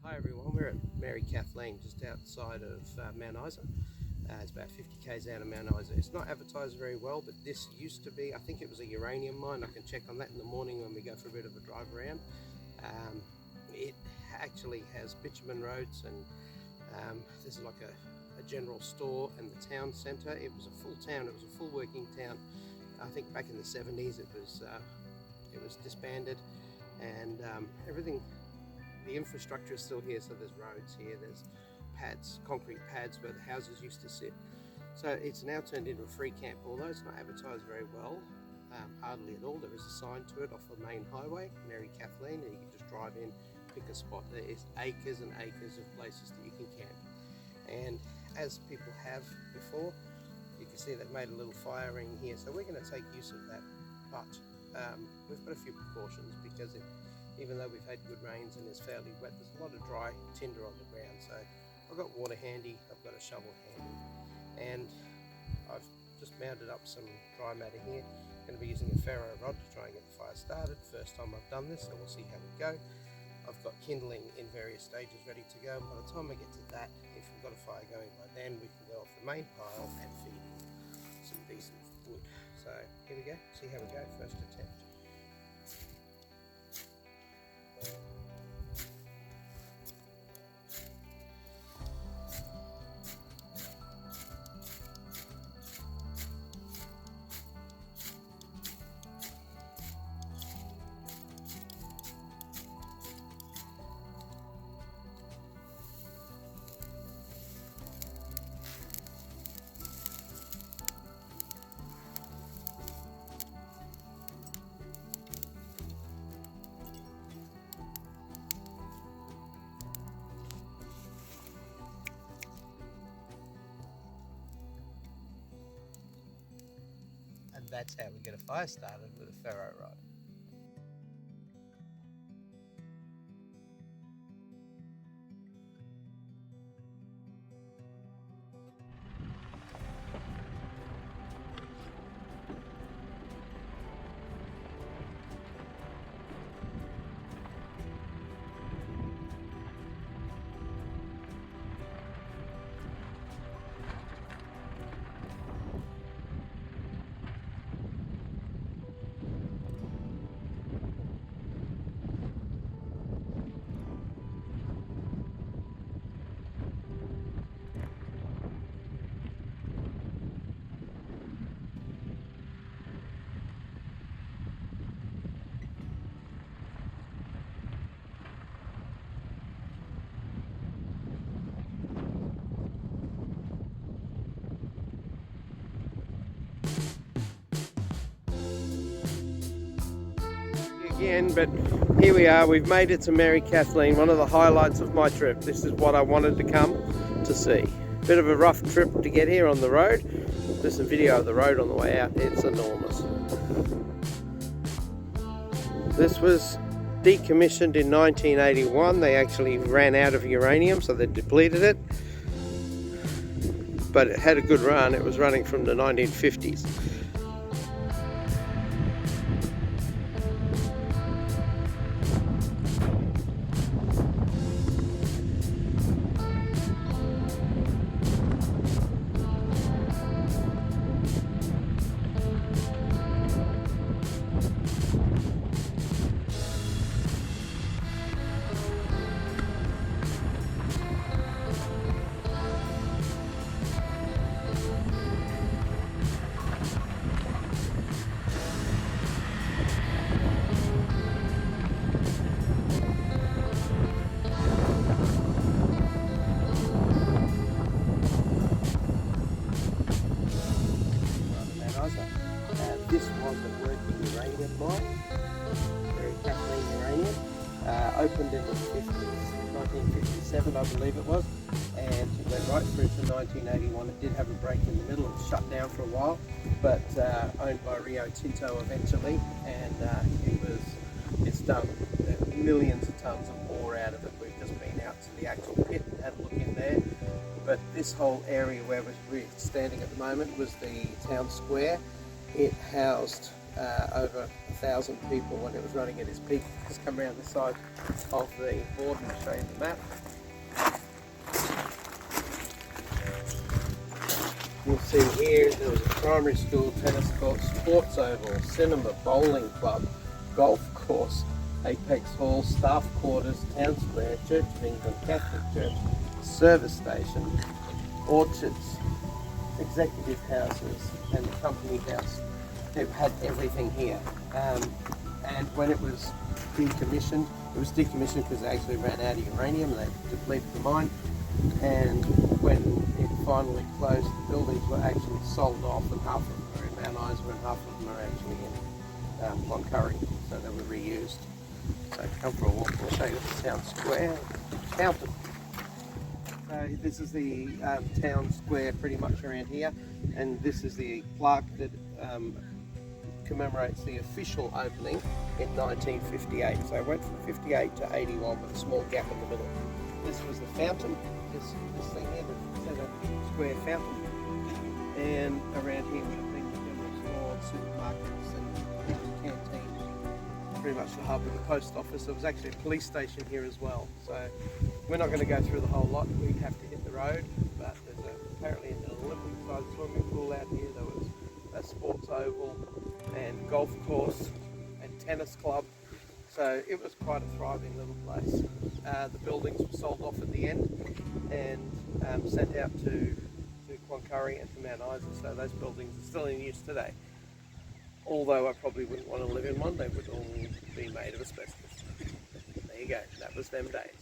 Hi everyone, we're at Mary Kathleen just outside of Mount Isa. It's about 50 k's out of Mount Isa. It's not advertised very well, but this used to be, I think it was a uranium mine. I can check on that in the morning when we go for a bit of a drive around. It actually has bitumen roads and there's like a general store and the town centre. It was a full town, it was a full working town. I think back in the 70s it was disbanded, and everything, the infrastructure is still here. So there's roads here, there's pads, concrete pads where the houses used to sit. So it's now turned into a free camp, although it's not advertised very well, hardly at all. There is a sign to it off the main highway, Mary Kathleen, and you can just drive in, pick a spot. There is acres and acres of places that you can camp. And as people have before, you can see they've made a little fire ring here. So we're going to take use of that, but we've got a few precautions because even though we've had good rains and it's fairly wet, there's a lot of dry tinder on the ground. So I've got water handy, I've got a shovel handy, and I've just mounted up some dry matter here. I'm going to be using a ferro rod to try and get the fire started. First time I've done this, so we'll see how we go. I've got kindling in various stages ready to go. By the time I get to that, if we've got a fire going by then, we can go off the main pile and feed in some decent wood. So here we go, see how we go, first attempt. And that's how we get a fire started, with a ferro rod. Again, but here we are, we've made it to Mary Kathleen, one of the highlights of my trip. This is what I wanted to come to see. Bit of a rough trip to get here on the road. There's some video of the road on the way out. It's enormous. This was decommissioned in 1981. They actually ran out of uranium, so they depleted it. But it had a good run. It was running from the 1950s. This was a working uranium mine, Mary Kathleen Uranium, opened in the 50s, 1957 I believe it was, and it went right through to 1981. It did have a break in the middle, it was shut down for a while, but owned by Rio Tinto eventually, and it's done millions of tons of ore out of it. We've just been out to the actual pit and had a look in there. But this whole area where we're standing at the moment was the town square. It housed over 1,000 people when it was running at its peak. Just come around the side of the board and show you the map. You'll see here there was a primary school, tennis court, sports oval, cinema, bowling club, golf course, Apex Hall, staff quarters, town square, Church of England, Catholic Church, service station, orchards, executive houses and company house. It had everything here. And when it was decommissioned because they actually ran out of uranium, they depleted the mine, and when it finally closed, the buildings were actually sold off, and half of them are in Mount Isa and half of them are actually in Cloncurry, so they were reused. So come for a walk, we'll show you the town square. Fountain. So this is the town square pretty much around here, and this is the plaque that commemorates the official opening in 1958. So it went from 58 to 81 with a small gap in the middle. This was the fountain, this thing here, the centre square fountain, and around here would have been the general store, supermarkets and canteens. Pretty much the hub of the post office. There was actually a police station here as well. So we're not going to go through the whole lot, we have to hit the road, but there's apparently an Olympic-sized swimming pool out here. There was a sports oval and golf course and tennis club. So it was quite a thriving little place. The buildings were sold off at the end and sent out to Cloncurry and to Mount Isa. So those buildings are still in use today. Although I probably wouldn't want to live in one, they would all be made of asbestos. There you go, that was them days.